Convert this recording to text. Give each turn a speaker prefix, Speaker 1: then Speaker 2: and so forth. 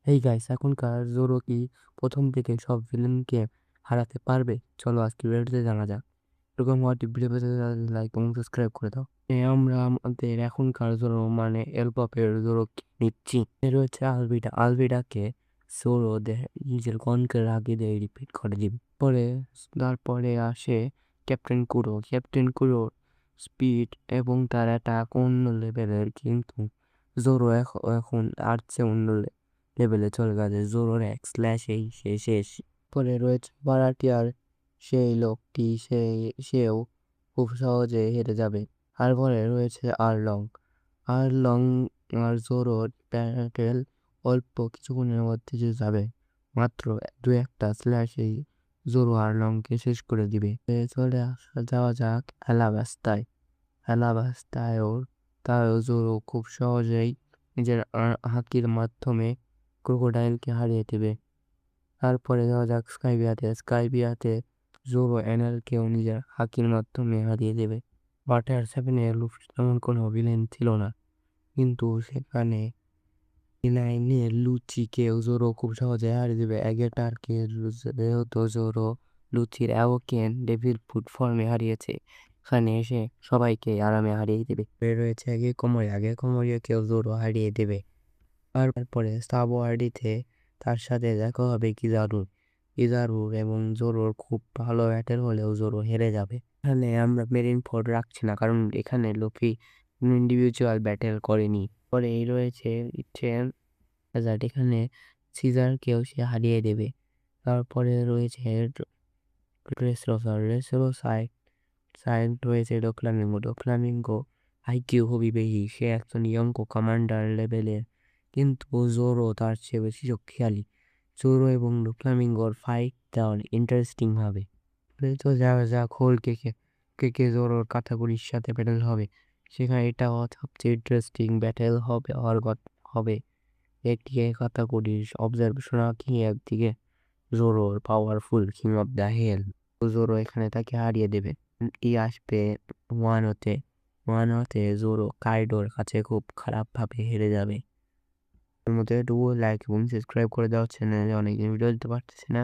Speaker 1: এই গাইস, এখনকার জোরো কি প্রথম থেকে সব ভিলেনকে হারাতে পারবে? চলো আজকে ভিডিওতে জানা যাক। এরকম হওয়ার ভিডিও পেতে লাইক এবং সাবস্ক্রাইব করে দাও। আমরা আমাদের এখনকার জোরো মানে এলপপের জোরো নিচ্ছি। রয়েছে আলভিডা। আলভিডাকে জোরো নিজের গনকে লাগিয়ে দিয়ে রিপিট করে দিবে। তারপরে আসে ক্যাপ্টেন কুরো। ক্যাপ্টেন কুরোর স্পিড এবং তার অ্যাটাক অন্য লেভেলের, কিন্তু জোরো এখন আর চেয়ে অন্য লেভেলে চলে গেছে। জোরোর এক স্ল্যাশেই সে শেষ। পরে রয়েছে বারাটিয়ার, সেই লোকটি সেও খুব সহজে হেরে যাবে। আর পরে রয়েছে আরলং। আরলং আর জোরোর ব্যাটেল অল্প কিছুক্ষণের মধ্যে যে যাবে। মাত্র দু একটা স্ল্যাশেই জোরো আরলংকে শেষ করে দিবে। চলে যাওয়া যাক অ্যালাবাস্তায়। অ্যালাবাস্তায়ও তাও জোরো খুব সহজেই নিজের হাকির মাধ্যমে ক্রোকোডাইলকে হারিয়ে দেবে। তারপরে যাওয়া যাক স্কাইবিয়াতে। স্কাইবিয়াতে জোরো এনএলকেও নিজের হাকির মাধ্যমে হারিয়ে দেবে। ওয়াটার সেভেনে লুফি তেমন কোনো ভিলেন ছিল না, কিন্তু সেখানে নাইনে লুচিকেও জোরো খুব সহজে হারিয়ে দেবে। অ্যাগেটারকে যেহেতু জোরো লুচির অ্যাওকেন ডেভিল ফুড ফর্মে হারিয়েছে, এখানে এসে সবাইকে আরামে হারিয়ে দেবে। রয়েছে আগে কোমরিয়াকেও জোরো হারিয়ে দেবে। তারপরে সাবওয়ার্ডিতে তার সাথে দেখা হবে কিজারুর এবং জোরোর খুব ভালো ব্যাটেল হলেও জোরো হেরে যাবে। এখানে আমরা মেরিন ফোর্ড রাখছি না, কারণ এখানে লুফি ইন্ডিভিজুয়াল ব্যাটেল করেনি। পরে এই রয়েছে এখানে সিজারকেও সে হারিয়ে দেবে। তারপরে রয়েছে সাইড রয়েছে ডোফ্লামিঙ্গো আইকিউ খুবই বেশি, সে একজন ইয়ঙ্কো কমান্ডার লেভেলের, কিন্তু জোরো তার চেয়ে বেশি শক্তিশালী। জোরো এবং ডোফ্লামিঙ্গোর ফাইট তেমন ইন্টারেস্টিং হবে। তো যাক হোল কে জোরোর কাটাকুরির সাথে ব্যাটেল হবে, সেখানে এটাও সবচেয়ে ইন্টারেস্টিং ব্যাটেল হবে। একদিকে কাটাকুরির অবজারভেশন রাখি, একদিকে জোরোর powerful king of the hell. Zoro এখানে তাকে হারিয়ে দেবে। আসবে ওয়ানোতে জোরো কাইডোর কাছে খুব খারাপভাবে হেরে যাবে। এর মধ্যে একটু লাইক এবং সাবস্ক্রাইব করে দেওয়া, চ্যানেলে অনেক ভিডিও দিতে পারতেছি না।